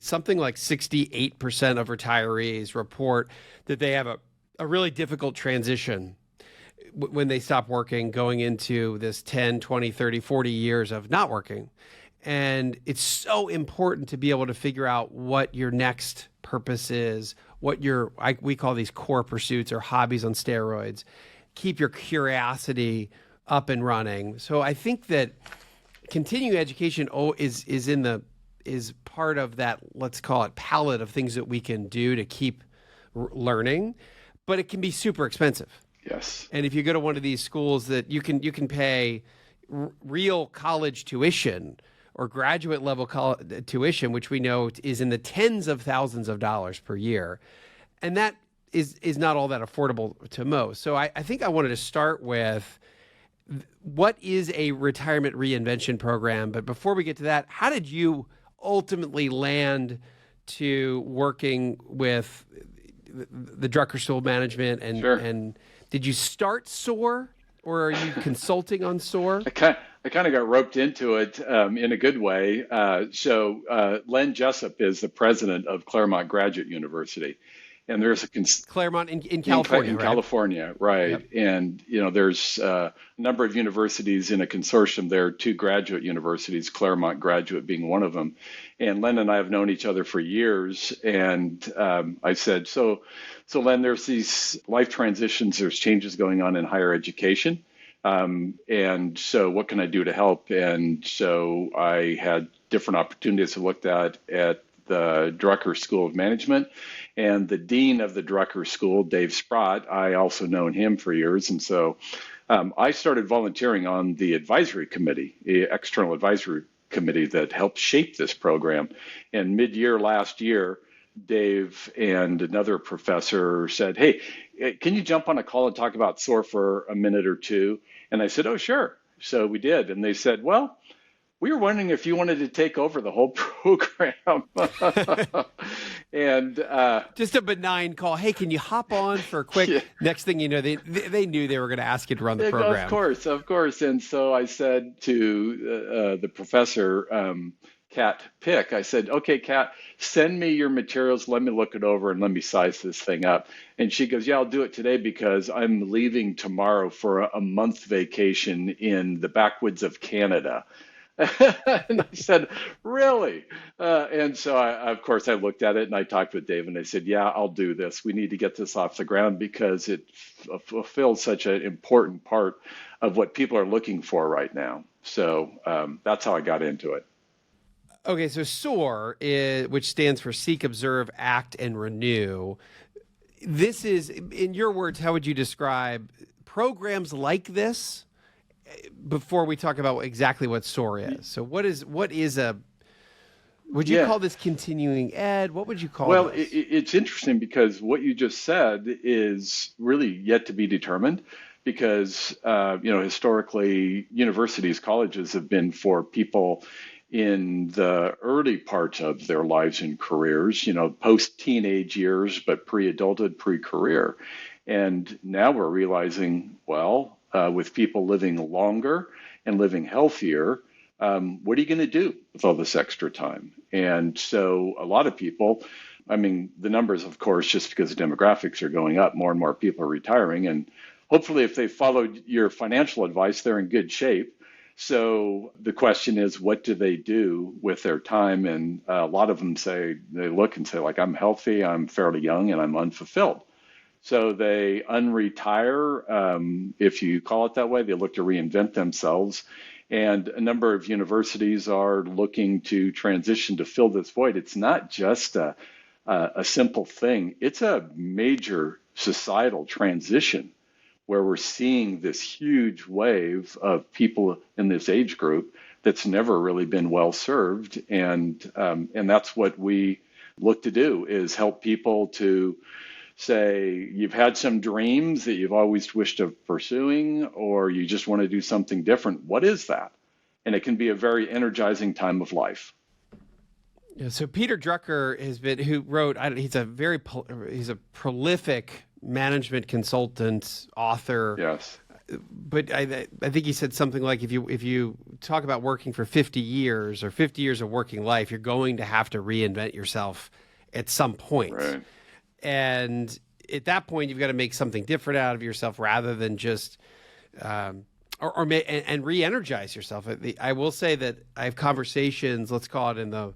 something like 68% of retirees report that they have a really difficult transition when they stop working, going into this 10, 20, 30, 40 years of not working. And it's so important to be able to figure out what your next purpose is, what we call these core pursuits or hobbies on steroids. Keep your curiosity up and running. So I think that continuing education is part of that, let's call it, palette of things that we can do to keep learning, but it can be super expensive. Yes. And if you go to one of these schools that you can pay real college tuition or graduate level tuition, which we know is in the tens of thousands of dollars per year, and that is not all that affordable to most. So I think I wanted to start with what is a retirement reinvention program? But before we get to that, how did you ultimately land to working with the Drucker School of Management? And, Sure. And did you start SOAR, or are you consulting on SOAR? I kind of got roped into it in a good way. So Len Jessup is the president of Claremont Graduate University. And there's a Claremont in California, in right? California, right? Yep. And there's a number of universities in a consortium. There are two graduate universities, Claremont Graduate being one of them. And Len and I have known each other for years. And I said, so Len, there's these life transitions. There's changes going on in higher education. And so what can I do to help? And so I had different opportunities to look at the Drucker School of Management. And the dean of the Drucker School, Dave Sprott, I also known him for years. And so I started volunteering on the advisory committee, the external advisory committee that helped shape this program. And mid-year last year, Dave and another professor said, hey, can you jump on a call and talk about SOAR for a minute or two? And I said, oh, sure. So we did. And they said, well, we were wondering if you wanted to take over the whole program. And just a benign call. Hey, can you hop on for a quick? Yeah. Next thing you know, they knew they were going to ask you to run the program. Of course. And so I said to the professor, Kat Pick, I said, okay, Kat, send me your materials. Let me look it over and let me size this thing up. And she goes, yeah, I'll do it today because I'm leaving tomorrow for a month vacation in the backwoods of Canada. And I said, really? And so, of course, I looked at it and I talked with Dave and I said, yeah, I'll do this. We need to get this off the ground because it fulfills such an important part of what people are looking for right now. So that's how I got into it. Okay, so SOAR, which stands for Seek, Observe, Act, and Renew. This is, in your words, how would you describe programs like this? Before we talk about exactly what SOAR is, so what is would you call this continuing ed? What would you call this? Well, this? It's interesting because what you just said is really yet to be determined because, historically universities, colleges have been for people in the early parts of their lives and careers, post-teenage years, but pre-adulthood, pre-career. And now we're realizing, with people living longer and living healthier, what are you going to do with all this extra time? And so a lot of people, the numbers, of course, just because the demographics are going up, more and more people are retiring. And hopefully if they followed your financial advice, they're in good shape. So the question is, what do they do with their time? And a lot of them they look and say, like, I'm healthy, I'm fairly young, and I'm unfulfilled. So they unretire, if you call it that way. They look to reinvent themselves. And a number of universities are looking to transition to fill this void. It's not just a simple thing. It's a major societal transition where we're seeing this huge wave of people in this age group that's never really been well served. And that's what we look to do, is help people to say you've had some dreams that you've always wished of pursuing, or you just want to do something different. What is that? And it can be a very energizing time of life. Yeah, so Peter Drucker he's a prolific management consultant, author. Yes. but I think he said something like if you talk about working for 50 years or 50 years of working life, you're going to have to reinvent yourself at some point. Right. And at that point, you've got to make something different out of yourself rather than just and re-energize yourself. I will say that I have conversations, let's call it in the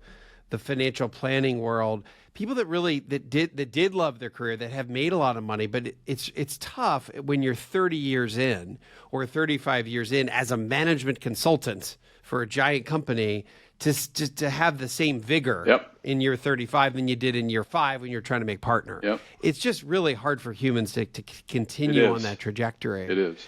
financial planning world, people that did love their career, that have made a lot of money, but it's tough when you're 30 years in or 35 years in as a management consultant for a giant company to have the same vigor Yep. in year 35 than you did in year 5 when you're trying to make partner. Yep. It's just really hard for humans to continue on that trajectory. It is.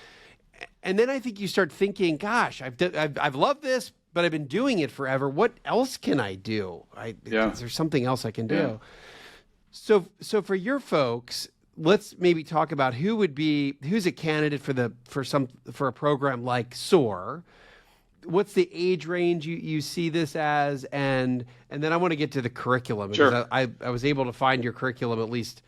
And then I think you start thinking, gosh, I've loved this, but I've been doing it forever. What else can I do? Is there something else I can do? Yeah. So for your folks, let's maybe talk about who's a candidate for a program like SOAR. What's the age range you see this as, and then I want to get to the curriculum because Sure. I was able to find your curriculum, at least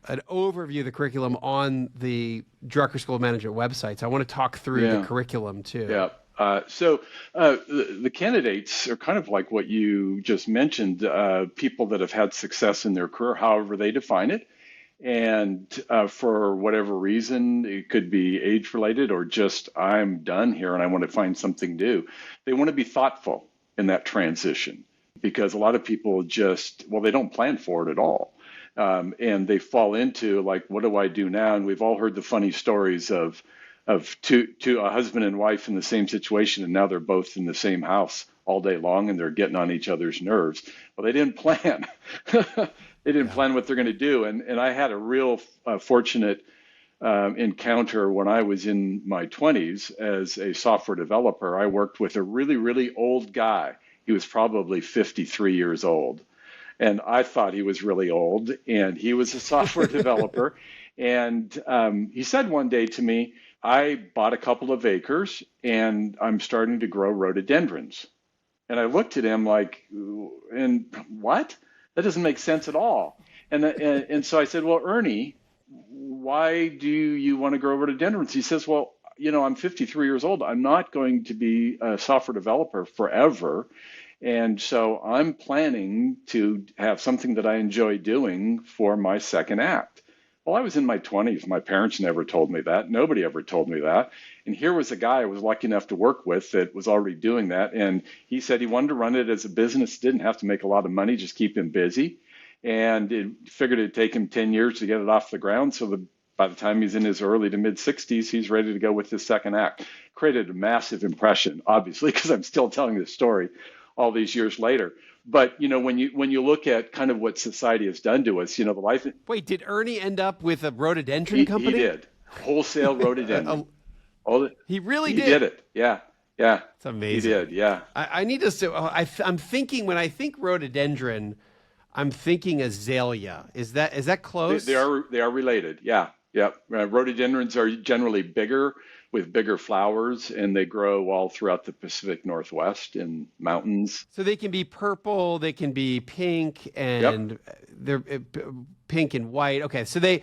an overview of the curriculum on the Drucker School of Management website. So I want to talk through the curriculum too. Yeah. So the candidates are kind of like what you just mentioned, people that have had success in their career, however they define it. And for whatever reason, it could be age related or just I'm done here and I want to find something new. They want to be thoughtful in that transition because a lot of people they don't plan for it at all. And they fall into like, what do I do now? And we've all heard the funny stories of two a husband and wife in the same situation, and now they're both in the same house all day long, and they're getting on each other's nerves. Well, they didn't plan. They didn't plan what they're going to do. And I had a real fortunate encounter when I was in my 20s as a software developer. I worked with a really, really old guy. He was probably 53 years old. And I thought he was really old, and he was a software developer. And he said one day to me, I bought a couple of acres, and I'm starting to grow rhododendrons. And I looked at him like, and what? That doesn't make sense at all. And so I said, well, Ernie, why do you want to grow rhododendrons? He says, well, I'm 53 years old. I'm not going to be a software developer forever. And so I'm planning to have something that I enjoy doing for my second act. Well, I was in my 20s. My parents never told me that. Nobody ever told me that. And here was a guy I was lucky enough to work with that was already doing that. And he said he wanted to run it as a business, didn't have to make a lot of money, just keep him busy. And it figured it'd take him 10 years to get it off the ground. So by the time he's in his early to mid 60s, he's ready to go with his second act. Created a massive impression, obviously, because I'm still telling this story all these years later. But when you look at kind of what society has done to us, the life. Wait, did Ernie end up with a rhododendron company? He did. Wholesale rhododendron. He really did. He did it. Yeah. It's amazing. He did. Yeah. I need to. I'm thinking when I think rhododendron, I'm thinking azalea. Is that close? They are related. Yeah. Rhododendrons are generally bigger with bigger flowers, and they grow all throughout the Pacific Northwest in mountains. So they can be purple, they can be pink, and they're pink and white. Okay, so they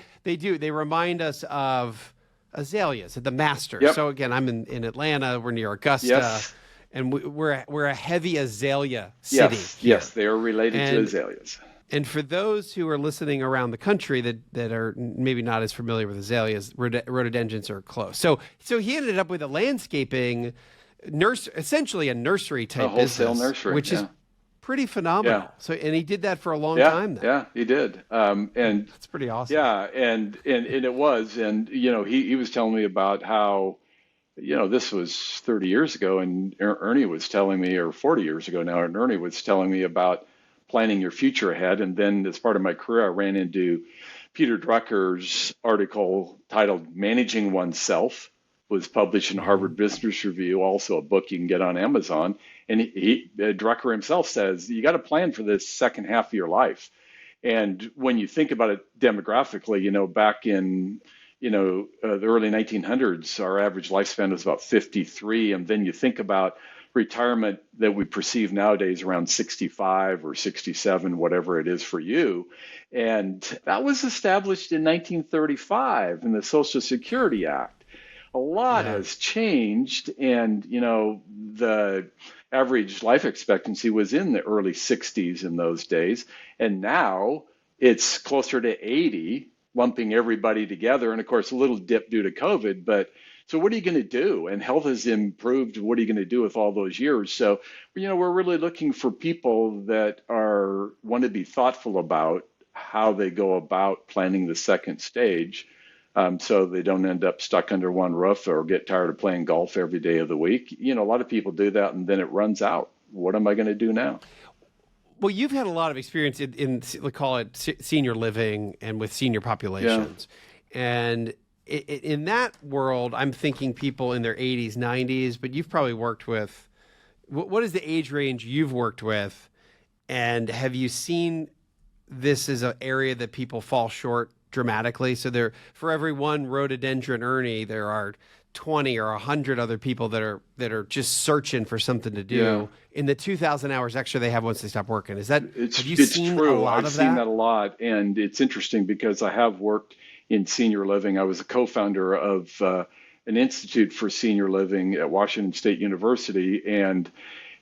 remind us of azaleas at the Masters. Yep. So again, I'm in Atlanta. We're near Augusta. Yes. And we're a heavy azalea city. Yes, they are related to azaleas. And for those who are listening around the country that are maybe not as familiar with azaleas, rhododendrons are close. So he ended up with a landscaping essentially a nursery type wholesale business, nursery, which is pretty phenomenal. Yeah. So and he did that for a long time. Then. Yeah, he did. And that's pretty awesome. Yeah, and it was, and he was telling me about how. This was 30 years ago, and Ernie was telling me, or 40 years ago now, and Ernie was telling me about planning your future ahead. And then as part of my career, I ran into Peter Drucker's article titled Managing Oneself, was published in Harvard Business Review, also a book you can get on Amazon. And Drucker himself says, you got to plan for this second half of your life. And when you think about it demographically, back in the early 1900s, our average lifespan was about 53. And then you think about retirement that we perceive nowadays around 65 or 67, whatever it is for you. And that was established in 1935 in the Social Security Act. a lot Yeah. has changed. And, the average life expectancy was in the early 60s in those days. And now it's closer to 80, lumping everybody together. And of course, a little dip due to COVID. But so what are you going to do? And health has improved. What are you going to do with all those years? So, we're really looking for people that want to be thoughtful about how they go about planning the second stage, so they don't end up stuck under one roof or get tired of playing golf every day of the week. A lot of people do that and then it runs out. What am I going to do now? Well, you've had a lot of experience in let's call it senior living and with senior Yeah. populations. And in that world, I'm thinking people in their 80s, 90s, but you've probably worked with, what is the age range you've worked with? And have you seen this as an area that people fall short dramatically? So for every one rhododendron Ernie, there are 20 or 100 other people that are just searching for something to do Yeah. in the 2,000 hours extra they have once they stop working. Have you It's seen true. a lot I've of seen that? that a lot, and it's interesting because I have worked in senior living. I was a co-founder of an institute for senior living at Washington State University, and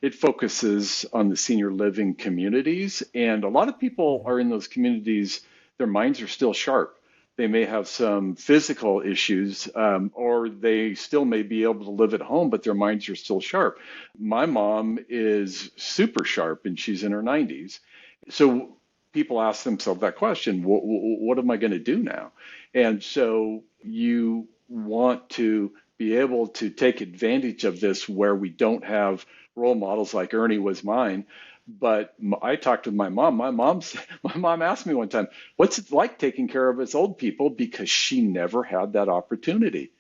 it focuses on the senior living communities. And a lot of people are in those communities, their minds are still sharp. They may have some physical issues, or they still may be able to live at home, but their minds are still sharp. My mom is super sharp and she's in her 90s. So people ask themselves that question, what am I going to do now? And so you want to be able to take advantage of this where we don't have role models like Ernie was mine. But I talked with my mom. My mom asked me one time, "What's it like taking care of us old people?" Because she never had that opportunity.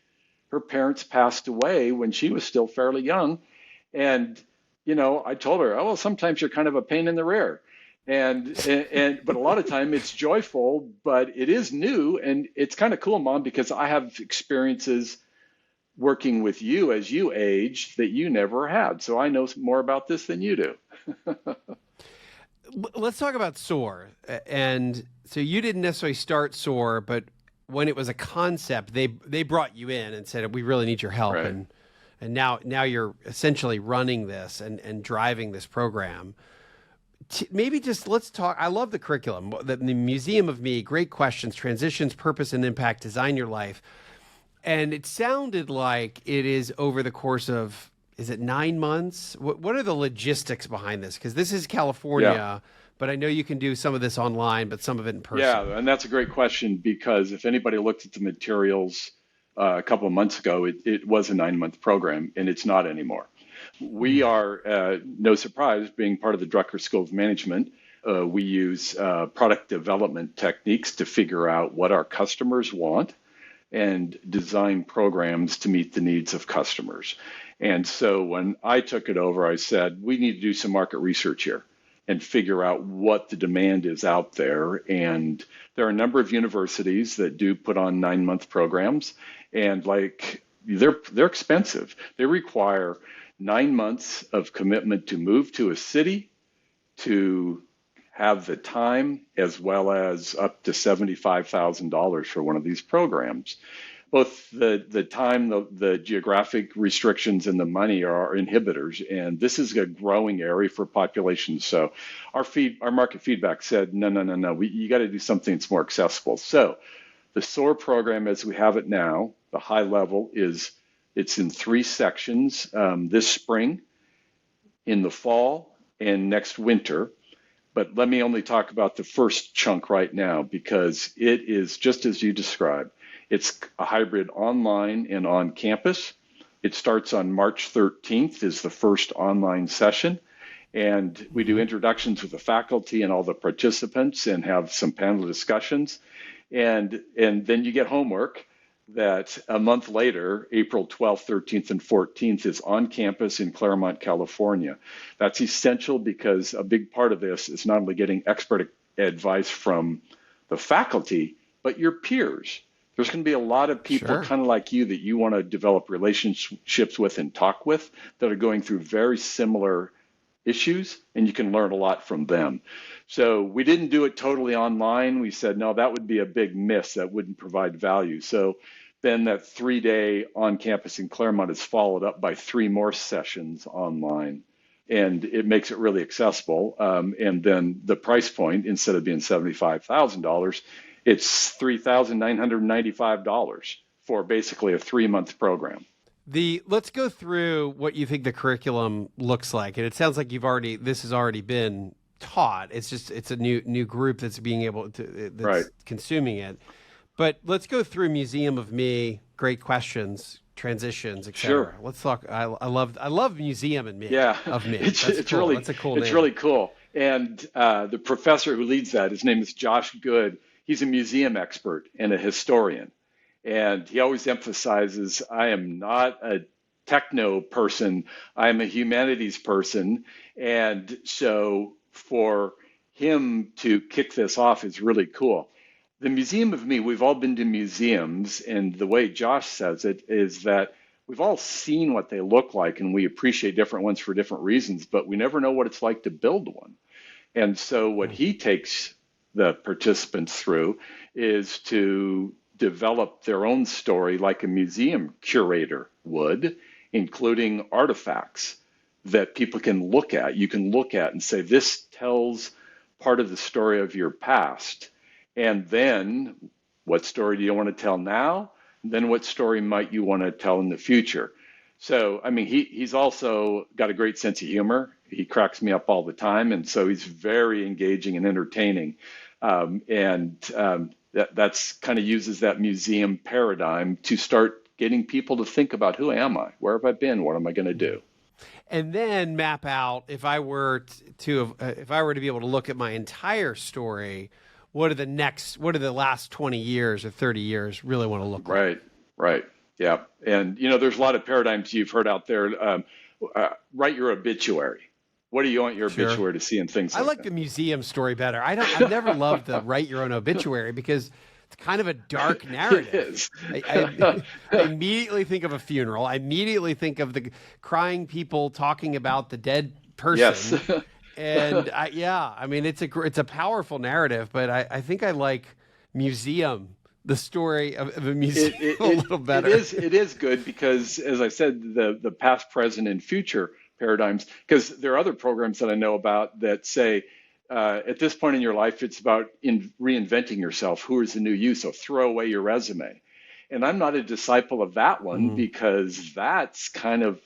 Her parents passed away when she was still fairly young, and I told her, "Oh, well, sometimes you're kind of a pain in the rear." But a lot of time it's joyful, but it is new and it's kind of cool, Mom, because I have experiences working with you as you age that you never had. So I know more about this than you do. Let's talk about SOAR. And so you didn't necessarily start SOAR, but when it was a concept, they brought you in and said, "We really need your help." Right. And now you're essentially running this and driving this program. Maybe just let's talk. I love the curriculum, the Museum of Me, great questions, transitions, purpose and impact, design your life. And it sounded like it is over the course of, is it 9 months? What are the logistics behind this? Because this is California, Yeah. but I know you can do some of this online, but some of it in person. Yeah, and that's a great question because if anybody looked at the materials a couple of months ago, it was a 9-month program and it's not anymore. We are, no surprise, being part of the Drucker School of Management. We use product development techniques to figure out what our customers want and design programs to meet the needs of customers. And so when I took it over, I said, we need to do some market research here and figure out what the demand is out there. And there are a number of universities that do put on 9-month programs, and they're expensive. They require 9 months of commitment to move to a city, to have the time, as well as up to $75,000 for one of these programs. Both the time, the geographic restrictions, and the money are inhibitors, and this is a growing area for populations. So our market feedback said, no, you got to do something that's more accessible. So the SOAR program, as we have it now, the high level it's in 3 sections, this spring, in the fall, and next winter. But let me only talk about the first chunk right now because it is just as you described. It's a hybrid online and on campus. It starts on March 13th is the first online session. And we do introductions with the faculty and all the participants and have some panel discussions. And then you get homework that a month later, April 12th, 13th, and 14th, is on campus in Claremont, California. That's essential because a big part of this is not only getting expert advice from the faculty, but your peers. There's going to be a lot of people Sure. kind of like you that you want to develop relationships with and talk with that are going through very similar issues, and you can learn a lot from them. So we didn't do it totally online. We said, no, that would be a big miss. That wouldn't provide value. So then that 3-day on campus in Claremont is followed up by 3 more sessions online. And it makes it really accessible. And then the price point, instead of being $75,000, it's $3,995 for basically a 3-month program. Let's go through what you think the curriculum looks like. And it sounds like this has already been taught. It's a new group that's being able to, that's right. consuming it. But let's go through Museum of Me, Great Questions, Transitions, etc. Sure. Let's talk. I love Museum and Me. Yeah. Of Me. It's cool. really, that's a cool name. It's really cool. And the professor who leads that, his name is Josh Good. He's a museum expert and a historian. And he always emphasizes, I am not a techno person, I'm a humanities person. And so for him to kick this off is really cool. The Museum of Me, we've all been to museums, and the way Josh says it is that we've all seen what they look like, and we appreciate different ones for different reasons, but we never know what it's like to build one. And so what he takes the participants through is to develop their own story like a museum curator would, including artifacts that people can look at. You can look at and say, this tells part of the story of your past. And then what story do you want to tell now? And then what story might you want to tell in the future? So, I mean, he's also got a great sense of humor. He cracks me up all the time. And so he's very engaging and entertaining. That's kind of uses that museum paradigm to start getting people to think about, who am I? Where have I been? What am I going to do? And then map out, if I were to be able to look at my entire story, what are the last 20 years or 30 years really want to look like? Right. Yeah. And, there's a lot of paradigms you've heard out there. Write your obituary. What do you want your obituary to see, and things like that? I like the museum story better. I've never loved the write your own obituary because it's kind of a dark narrative. It is. I immediately think of a funeral. I immediately think of the crying people talking about the dead person. Yes. And it's a powerful narrative, but I think I like museum, the story of a museum, a little better. It is good because, as I said, the past, present, and future paradigms, because there are other programs that I know about that say, at this point in your life, it's about reinventing yourself. Who is the new you? So throw away your resume. And I'm not a disciple of that one because that's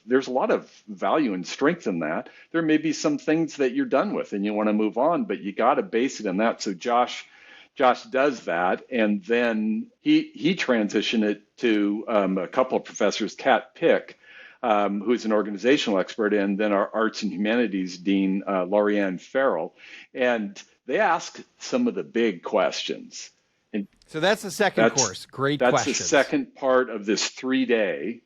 there's a lot of value and strength in that. There may be some things that you're done with and you want to move on, but you got to base it on that. So Josh does that. And then he transitioned it to a couple of professors, Kat Pick, who's an organizational expert, and then our arts and humanities dean, Laurianne Farrell. And they ask some of the big questions. And so that's the second course. Great questions. That's the second part of this 3-day.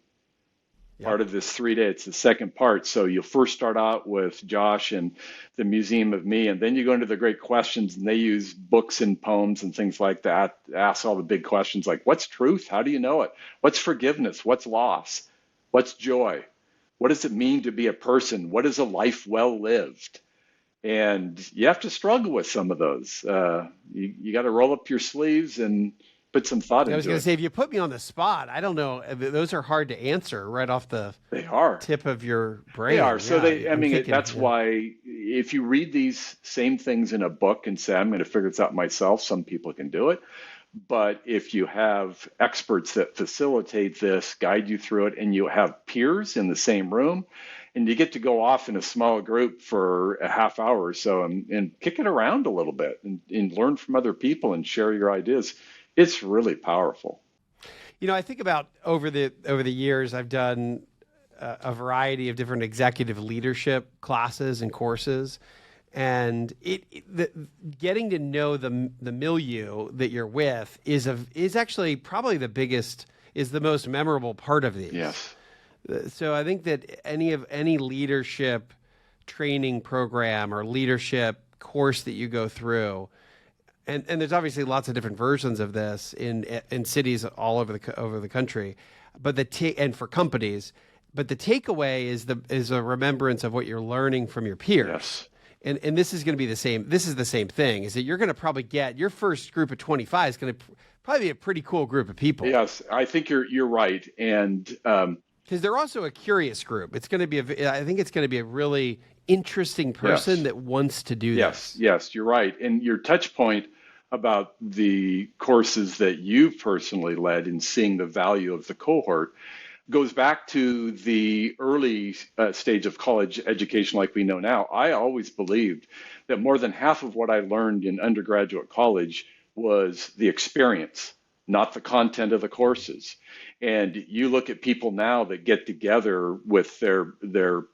It's the second part. So you'll first start out with Josh and the Museum of Me, and then you go into the great questions, and they use books and poems and things like that. Ask all the big questions like, what's truth? How do you know it? What's forgiveness? What's loss? What's joy? What does it mean to be a person? What is a life well lived? And you have to struggle with some of those. You got to roll up your sleeves and put some thought into it. I was going to say, if you put me on the spot, I don't know. Those are hard to answer right off the tip of your brain. They are. So that's why if you read these same things in a book and say, I'm going to figure this out myself, some people can do it. But if you have experts that facilitate this, guide you through it, and you have peers in the same room, and you get to go off in a small group for a half hour or so and kick it around a little bit and learn from other people and share your ideas, it's really powerful. I think about over the years, I've done a variety of different executive leadership classes and courses. And getting to know the milieu that you're with is actually probably is the most memorable part of these. Yes. So I think that any leadership training program or leadership course that you go through, and there's obviously lots of different versions of this in cities all over the country, and for companies, but the takeaway is a remembrance of what you're learning from your peers. Yes. And this is going to be the same. This is the same thing. Is that you're going to probably get your first group of 25 is going to probably be a pretty cool group of people. Yes, I think you're right, and because they're also a curious group. It's going to be I think it's going to be a really interesting person yes, that wants to do yes, this. yes, you're right. And your touch point about the courses that you've personally led in seeing the value of the cohort goes back to the early stage of college education like we know now. I always believed that more than half of what I learned in undergraduate college was the experience, not the content of the courses. And you look at people now that get together with their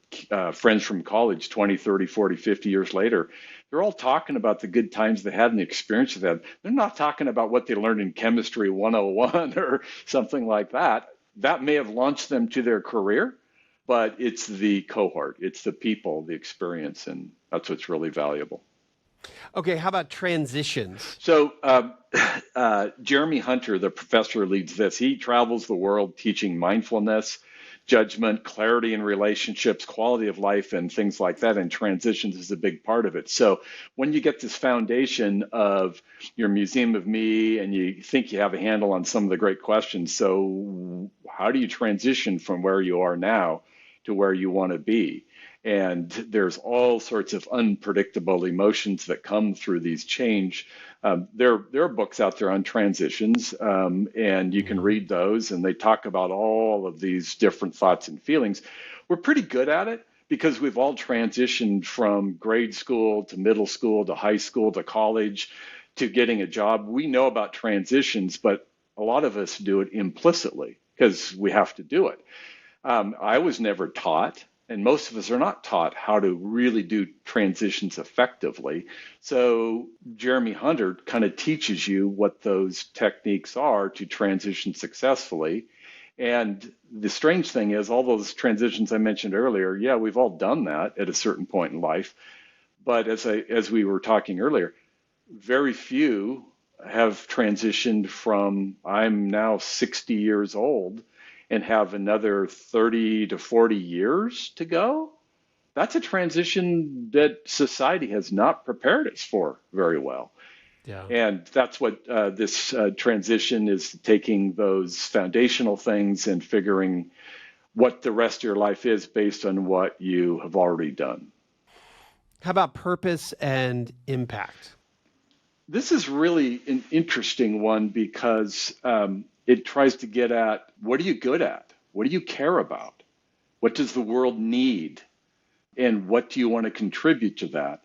friends from college 20, 30, 40, 50 years later. They're all talking about the good times they had and the experience they had. They're not talking about what they learned in chemistry 101 or something like that. That may have launched them to their career, but it's the cohort, it's the people, the experience, and that's what's really valuable. Okay, how about transitions? So Jeremy Hunter, the professor, leads this. He travels the world teaching mindfulness, judgment, clarity in relationships, quality of life, and things like that. And transitions is a big part of it. So when you get this foundation of your Museum of Me and you think you have a handle on some of the great questions, so how do you transition from where you are now to where you want to be? And there's all sorts of unpredictable emotions that come through these change. There are books out there on transitions, and you can read those, and they talk about all of these different thoughts and feelings. We're pretty good at it because we've all transitioned from grade school to middle school to high school to college to getting a job. We know about transitions, but a lot of us do it implicitly because we have to do it. I was never taught. And most of us are not taught how to really do transitions effectively. So Jeremy Hunter kind of teaches you what those techniques are to transition successfully. And the strange thing is all those transitions I mentioned earlier, yeah, we've all done that at a certain point in life. But as we were talking earlier, very few have transitioned from I'm now 60 years old and have another 30 to 40 years to go. That's a transition that society has not prepared us for very well. Yeah. And that's what this transition is, taking those foundational things and figuring what the rest of your life is based on what you have already done. How about purpose and impact? This is really an interesting one because it tries to get at what are you good at? What do you care about? What does the world need? And what do you want to contribute to that?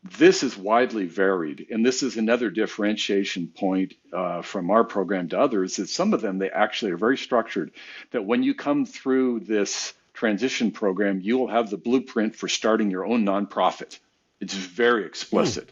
This is widely varied. And this is another differentiation point from our program to others, is some of them, they actually are very structured, that when you come through this transition program, you will have the blueprint for starting your own nonprofit. It's very explicit.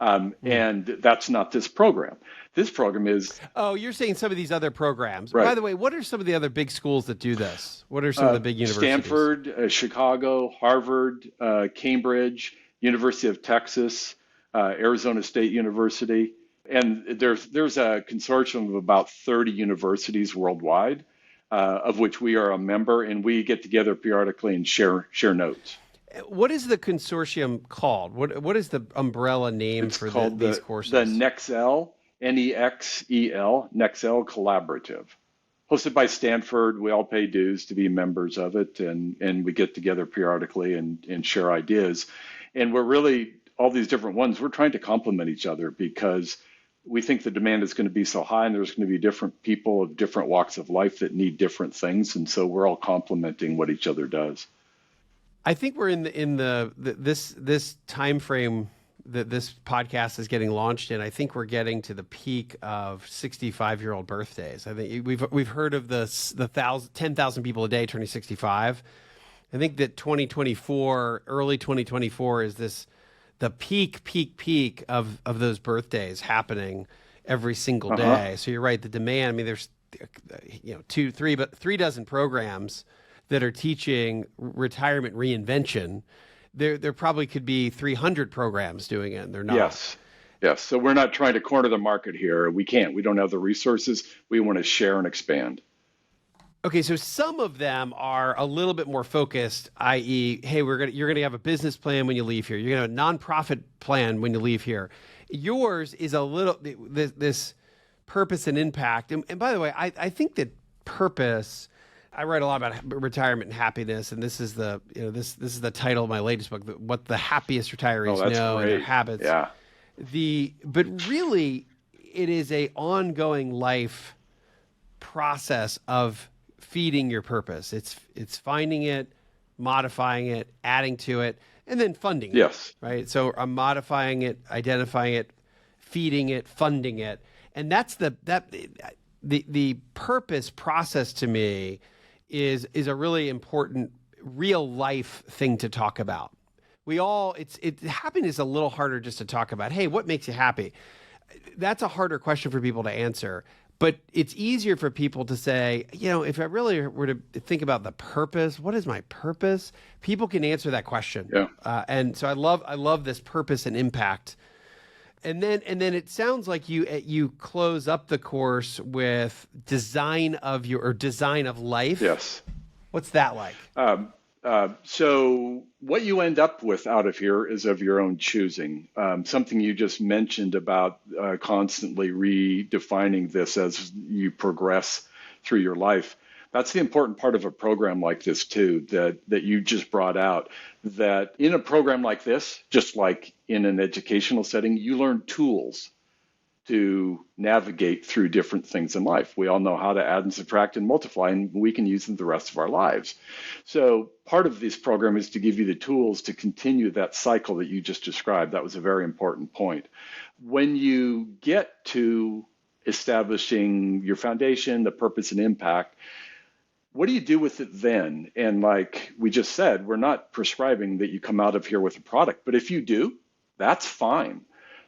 And that's not this program. This program is... Oh, you're saying some of these other programs. Right. By the way, what are some of the other big schools that do this? What are some of the big universities? Stanford, Chicago, Harvard, Cambridge, University of Texas, Arizona State University. And there's a consortium of about 30 universities worldwide, of which we are a member, and we get together periodically and share notes. What is the consortium called? What is the umbrella name for these courses? The NEXEL, NEXEL, NEXEL Collaborative. Hosted by Stanford. We all pay dues to be members of it, and we get together periodically and share ideas. And we're really, all these different ones, we're trying to complement each other because we think the demand is going to be so high, and there's going to be different people of different walks of life that need different things. And so we're all complementing what each other does. I think we're in this time frame that this podcast is getting launched in. I think we're getting to the peak of 65-year-old birthdays. I think we've heard of the 10,000 people a day turning 65. I think that 2024, early 2024, is the peak of those birthdays happening every single day. So you're right. The demand. I mean, there's 3 dozen programs that are teaching retirement reinvention. There probably could be 300 programs doing it, and they're not. Yes. So we're not trying to corner the market here. We can't. We don't have the resources. We want to share and expand. Okay, so some of them are a little bit more focused, i.e., hey, you're gonna have a business plan when you leave here. You're gonna have a nonprofit plan when you leave here. Yours is a little this purpose and impact. And by the way, I think that purpose, I write a lot about retirement and happiness, and this is the this is the title of my latest book, What the Happiest Retirees Know and Their Habits. Yeah. But really, it is a ongoing life process of feeding your purpose. It's finding it, modifying it, adding to it, and then funding it. Yes. Right. So I'm modifying it, identifying it, feeding it, funding it, and that's the purpose process to me is a really important real life thing to talk about. Happiness is a little harder just to talk about. Hey, what makes you happy? That's a harder question for people to answer. But it's easier for people to say, if I really were to think about the purpose, what is my purpose? People can answer that question. Yeah. And so I love this purpose and impact. And then it sounds like you close up the course with design of life. Yes. What's that like? So what you end up with out of here is of your own choosing. Something you just mentioned about constantly redefining this as you progress through your life. That's the important part of a program like this too, that you just brought out, that in a program like this, just like in an educational setting, you learn tools to navigate through different things in life. We all know how to add and subtract and multiply, and we can use them the rest of our lives. So part of this program is to give you the tools to continue that cycle that you just described. That was a very important point. When you get to establishing your foundation, the purpose and impact, what do you do with it then? And like we just said, we're not prescribing that you come out of here with a product, but if you do, that's fine.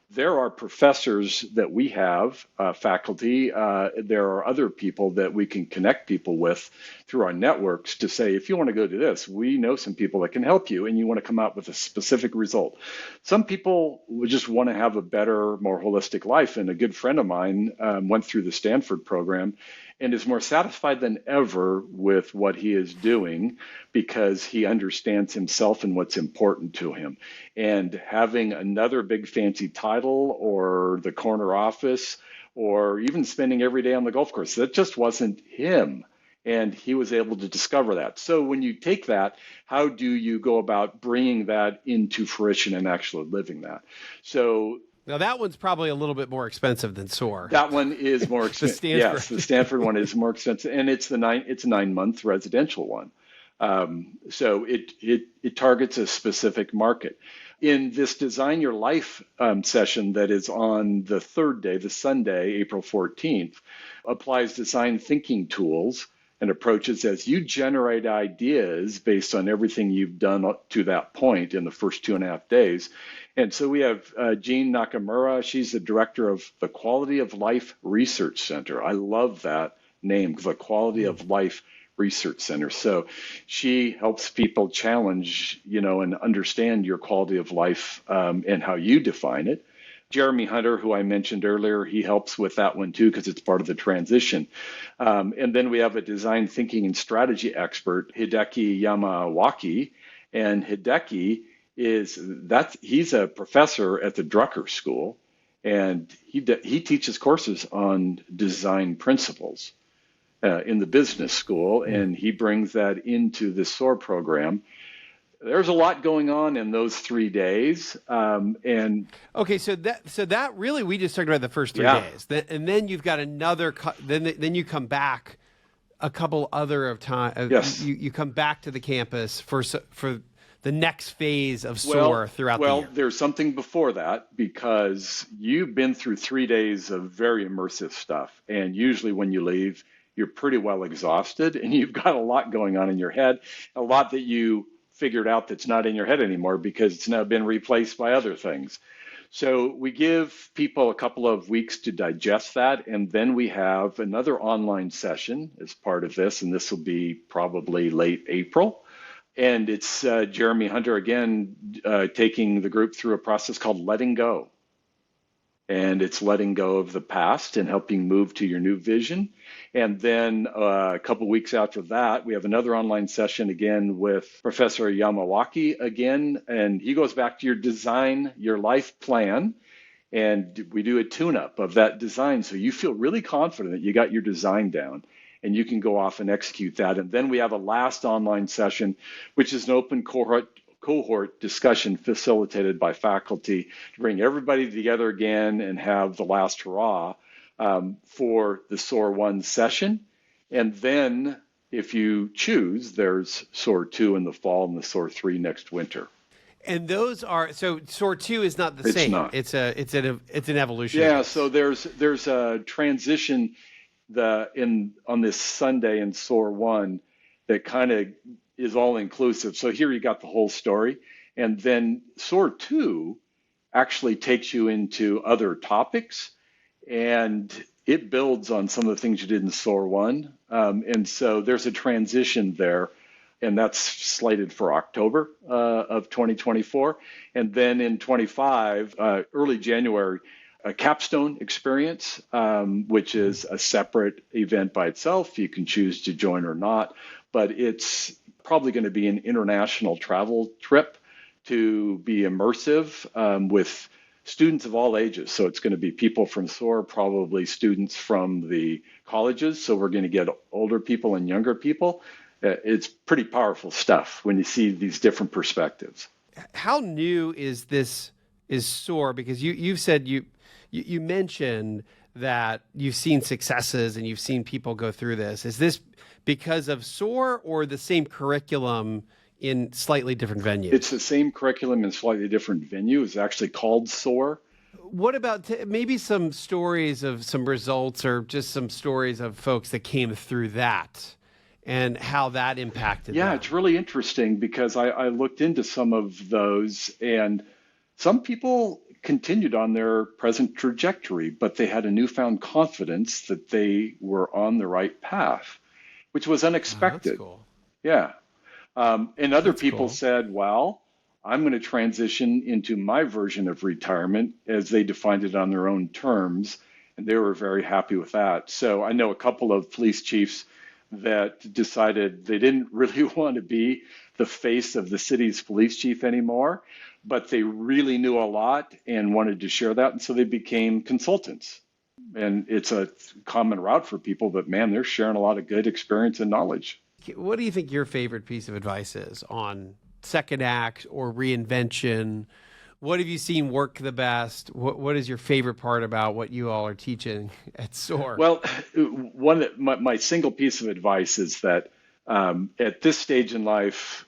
There are professors that we have, faculty, there are other people that we can connect people with through our networks to say, if you want to go to this, we know some people that can help you and you want to come out with a specific result. Some people would just want to have a better, more holistic life. And a good friend of mine went through the Stanford program and is more satisfied than ever with what he is doing because he understands himself and what's important to him. And having another big fancy title or the corner office or even spending every day on the golf course, that just wasn't him. And he was able to discover that. So when you take that, how do you go about bringing that into fruition and actually living that? So now that one's probably a little bit more expensive than SOAR. That one is more expensive. Yes, the Stanford one is more expensive, and it's a 9-month residential one. So it targets a specific market. In this Design Your Life session that is on the third day, the Sunday, April 14th, applies design thinking tools and approaches as you generate ideas based on everything you've done up to that point in the first 2.5 days. And so we have Jean Nakamura. She's the director of the Quality of Life Research Center. I love that name, the Quality of Life Research Center. So she helps people challenge, and understand your quality of life and how you define it. Jeremy Hunter, who I mentioned earlier, he helps with that one too, because it's part of the transition. And then we have a design thinking and strategy expert, Hideki Yamawaki. And Hideki he's a professor at the Drucker School, and he teaches courses on design principles in the business school, and he brings that into the SOAR program. There's a lot going on in those 3 days. And okay, so that really, we just talked about the first 3 days, and then you've got another. Then you come back a couple other of time. Yes, you come back to the campus for the next phase of SOAR throughout the year. Well, there's something before that, because you've been through 3 days of very immersive stuff, and usually when you leave, you're pretty well exhausted, and you've got a lot going on in your head, a lot that you figured out that's not in your head anymore because it's now been replaced by other things. So we give people a couple of weeks to digest that, and then we have another online session as part of this, and this will be probably late April. And it's Jeremy Hunter again taking the group through a process called letting go. And it's letting go of the past and helping move to your new vision. And then a couple weeks after that, we have another online session again with Professor Yamawaki again. And he goes back to your design, your life plan. and we do a tune-up of that design so you feel really confident that you got your design down and you can go off and execute that. And then we have a last online session, which is an open cohort discussion facilitated by faculty to bring everybody together again and have the last hurrah for the SOAR 1 session. And then if you choose, there's SOAR 2 in the fall and the SOAR 3 next winter. And those are, so SOAR 2 is not the It's same. not. It's an evolution. Yeah, so there's a transition on this Sunday in SOAR 1 that kind of is all inclusive. So here you got the whole story. And then SOAR 2 actually takes you into other topics, and it builds on some of the things you did in SOAR 1. And so there's a transition there, and that's slated for October of 2024. And then in 25, early January, a capstone experience, which is a separate event by itself. You can choose to join or not, but it's probably going to be an international travel trip to be immersive with students of all ages. So it's going to be people from SOAR, probably students from the colleges. So we're going to get older people and younger people. It's pretty powerful stuff when you see these different perspectives. How new is SOAR? Because you've said you mentioned that you've seen successes and you've seen people go through this. Is this because of SOAR or the same curriculum in slightly different venues? It's the same curriculum in slightly different venue. It's actually called SOAR. What about maybe some stories of some results or just some stories of folks that came through that and how that impacted them? It's really interesting because I looked into some of those, and some people continued on their present trajectory, but they had a newfound confidence that they were on the right path, which was unexpected. That's cool. Yeah. And other That's people cool. said, well, I'm going to transition into my version of retirement as they defined it on their own terms. And they were very happy with that. So I know a couple of police chiefs that decided they didn't really want to be the face of the city's police chief anymore, but they really knew a lot and wanted to share that. And so they became consultants. And it's a common route for people, but man, they're sharing a lot of good experience and knowledge. What do you think your favorite piece of advice is on second act or reinvention? What have you seen work the best? What is your favorite part about what you all are teaching at SOAR? Well, my single piece of advice is that at this stage in life,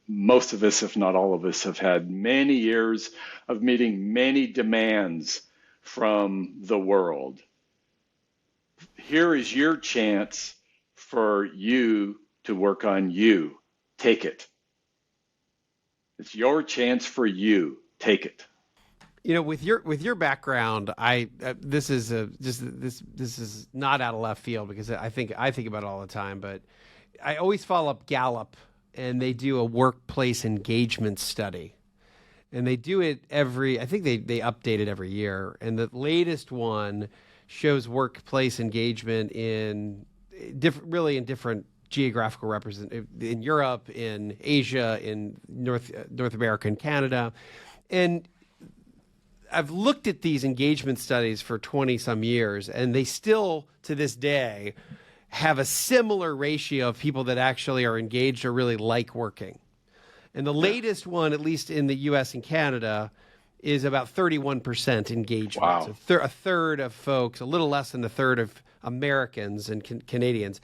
most of us, if not all of us, have had many years of meeting many demands from the world. Here is your chance for you to work on you. Take it. It's your chance for you. Take it. You know, with your background, this is not out of left field because I think about it all the time. But I always follow up Gallup, and they do a workplace engagement study, and they do it I think they update it every year, and the latest one shows workplace engagement in different geographical in Europe, in Asia, in North America, and Canada. And I've looked at these engagement studies for 20 some years, and they still, to this day, have a similar ratio of people that actually are engaged or really like working. And the latest one, at least in the US and Canada, is about 31% engagement. Wow. So a third of folks, a little less than a third of Americans and Canadians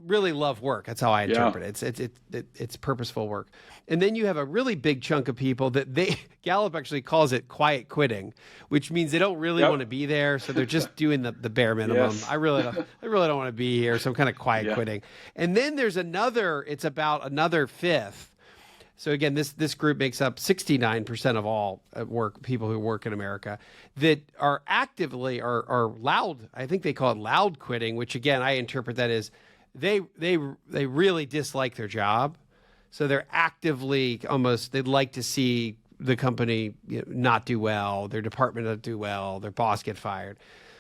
really love work. That's how I interpret it. It's purposeful work. And then you have a really big chunk of people that Gallup actually calls it quiet quitting, which means they don't really want to be there. So they're just doing the bare minimum. Yes. I really don't want to be here. So I'm kind of quiet quitting. And then there's it's about another fifth. So again, this group makes up 69% of all people who work in America that are actively are loud. I think they call it loud quitting, which again, I interpret that as they really dislike their job. So they're actively they'd like to see the company not do well, their department not do well, their boss get fired.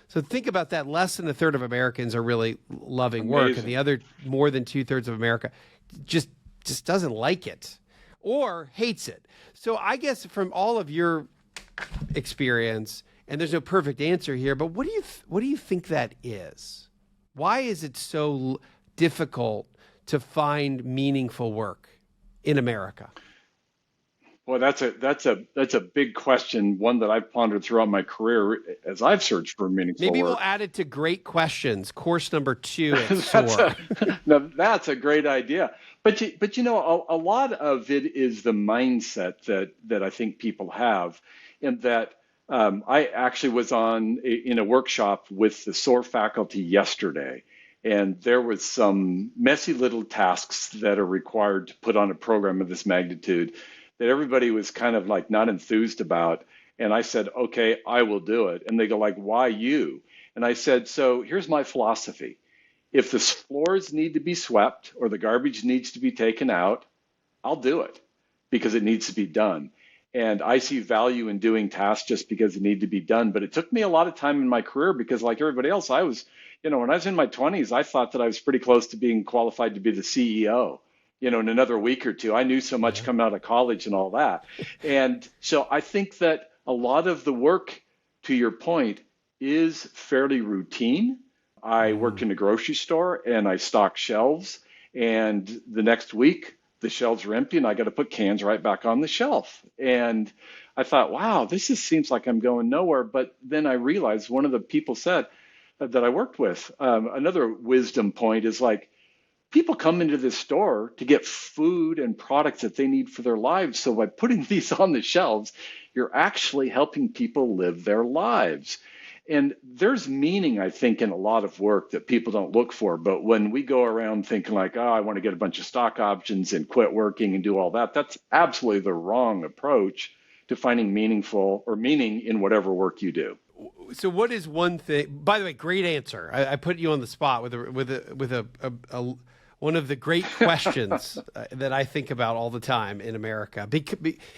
So think about that. Less than a third of Americans are really loving work, and the other more than 2/3 of America just doesn't like it or hates it. So I guess from all of your experience, and there's no perfect answer here, but what do you think that is? Why is it so difficult to find meaningful work in America? Well, that's a big question, one that I've pondered throughout my career as I've searched for meaningful Maybe work. we'll add it to Great Questions, course number 2 at That's SOAR. now that's a great idea. But you know, a lot of it is the mindset that I think people have, in that I actually was in a workshop with the SOAR faculty yesterday, and there was some messy little tasks that are required to put on a program of this magnitude that everybody was kind of like not enthused about. And I said, okay, I will do it. And they go like, why you? And I said, so here's my philosophy. If the floors need to be swept or the garbage needs to be taken out, I'll do it because it needs to be done. And I see value in doing tasks just because they need to be done. But it took me a lot of time in my career because, like everybody else, I was, when I was in my 20s, I thought that I was pretty close to being qualified to be the CEO. In another week or two. I knew so much coming out of college and all that. And so I think that a lot of the work, to your point, is fairly routine. I worked in a grocery store and I stocked shelves, and the next week the shelves are empty and I got to put cans right back on the shelf. And I thought, wow, this just seems like I'm going nowhere. But then I realized one of the people said that I worked with, another wisdom point is like, people come into this store to get food and products that they need for their lives. So by putting these on the shelves, you're actually helping people live their lives. And there's meaning, I think, in a lot of work that people don't look for. But when we go around thinking like, oh, I want to get a bunch of stock options and quit working and do all that, that's absolutely the wrong approach to finding meaningful or meaning in whatever work you do. So what is one thing, by the way, great answer. I put you on the spot with one of the great questions that I think about all the time in America. And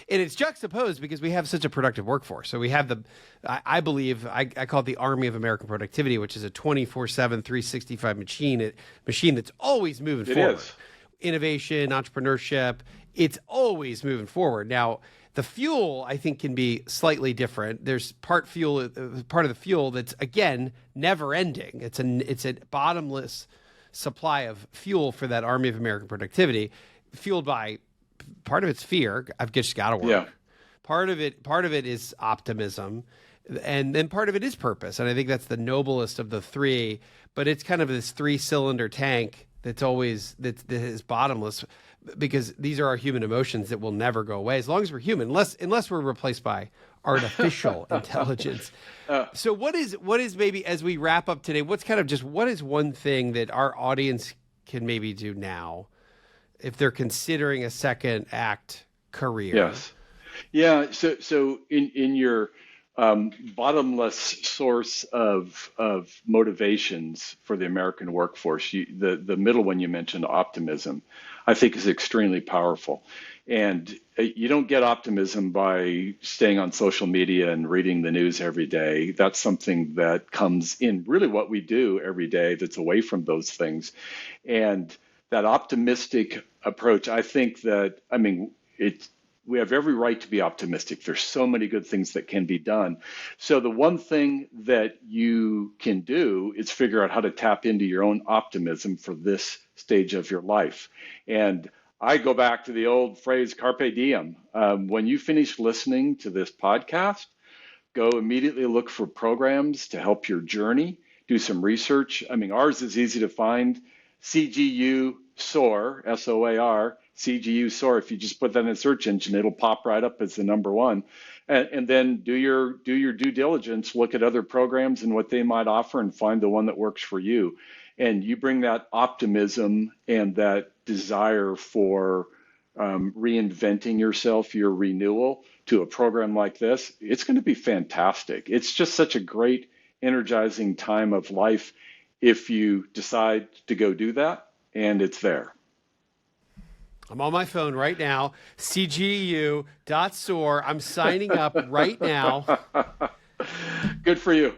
it's juxtaposed because we have such a productive workforce. So we have I believe, I call it the Army of American Productivity, which is a 24/7, 365 machine that's always moving forward. Is. Innovation, entrepreneurship, it's always moving forward. Now, the fuel, I think, can be slightly different. There's part of the fuel that's, again, never ending. It's a bottomless supply of fuel for that Army of American Productivity, fueled by part of it's fear. I've just got to work. Yeah. Part of it is optimism, and then part of it is purpose. And I think that's the noblest of the three. But it's kind of this 3-cylinder tank that is bottomless, because these are our human emotions that will never go away as long as we're human, unless we're replaced by artificial intelligence. So what is maybe, as we wrap up today, what is one thing that our audience can maybe do now if they're considering a second act career? Yes. Yeah. So in your bottomless source of motivations for the American workforce, the middle one you mentioned, optimism, I think is extremely powerful. And you don't get optimism by staying on social media and reading the news every day. That's something that comes in really what we do every day that's away from those things. And that optimistic approach, I think that, we have every right to be optimistic. There's so many good things that can be done. So the one thing that you can do is figure out how to tap into your own optimism for this stage of your life. And I go back to the old phrase, carpe diem. When you finish listening to this podcast, go immediately look for programs to help your journey, do some research. Ours is easy to find, CGU SOAR, SOAR, CGU SOAR. If you just put that in a search engine, it'll pop right up as the number one. And then do your due diligence, look at other programs and what they might offer and find the one that works for you. And you bring that optimism and that desire for reinventing yourself, your renewal, to a program like this, it's going to be fantastic. It's just such a great, energizing time of life if you decide to go do that, and it's there. I'm on my phone right now, cgu.soar. I'm signing up right now. Good for you. I've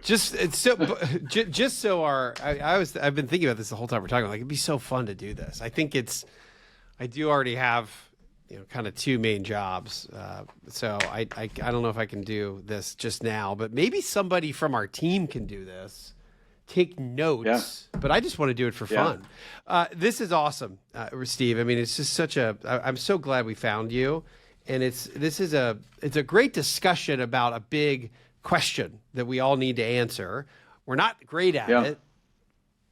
been thinking about this the whole time we're talking. Like, it'd be so fun to do this. I do already have, kind of two main jobs. So I don't know if I can do this just now, but maybe somebody from our team can do this. Take notes, but I just want to do it for fun. This is awesome, Steve. I mean, it's just I'm so glad we found you. And it's a great discussion about a big question that we all need to answer. We're not great at it.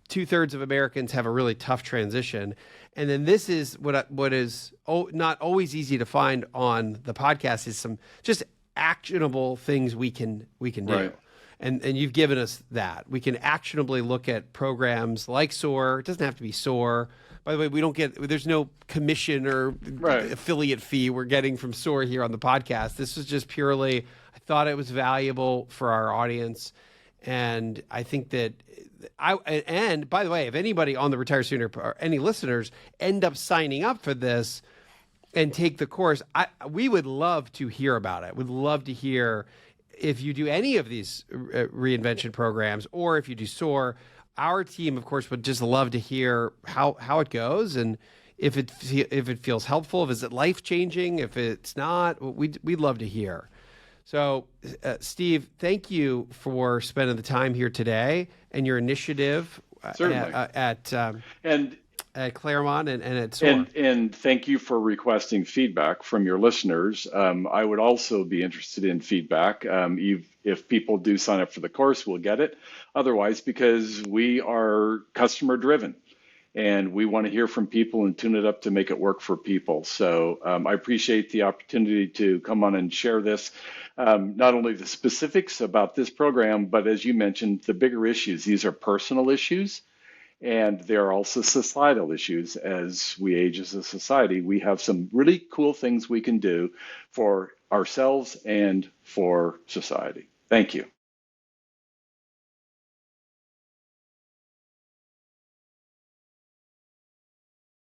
2/3 of Americans have a really tough transition. And then this is what is not always easy to find on the podcast is some just actionable things we can do. Right. And you've given us that. We can actionably look at programs like SOAR. It doesn't have to be SOAR. By the way, there's no commission or affiliate fee we're getting from SOAR here on the podcast. This is just purely, I thought it was valuable for our audience. And I think that and by the way, if anybody on the Retire Sooner or any listeners end up signing up for this and take the course, we would love to hear about it. We'd love to hear if you do any of these reinvention programs or if you do SOAR. Our team, of course, would just love to hear how it goes and if it feels helpful, if it's life-changing, if it's not, we'd love to hear. So, Steve, thank you for spending the time here today and your initiative at Claremont and at SOAR. And thank you for requesting feedback from your listeners. I would also be interested in feedback. If people do sign up for the course, we'll get it. Otherwise, because we are customer driven and we want to hear from people and tune it up to make it work for people. So I appreciate the opportunity to come on and share this, not only the specifics about this program, but as you mentioned, the bigger issues. These are personal issues. And there are also societal issues. As we age as a society, we have some really cool things we can do for ourselves and for society. Thank you.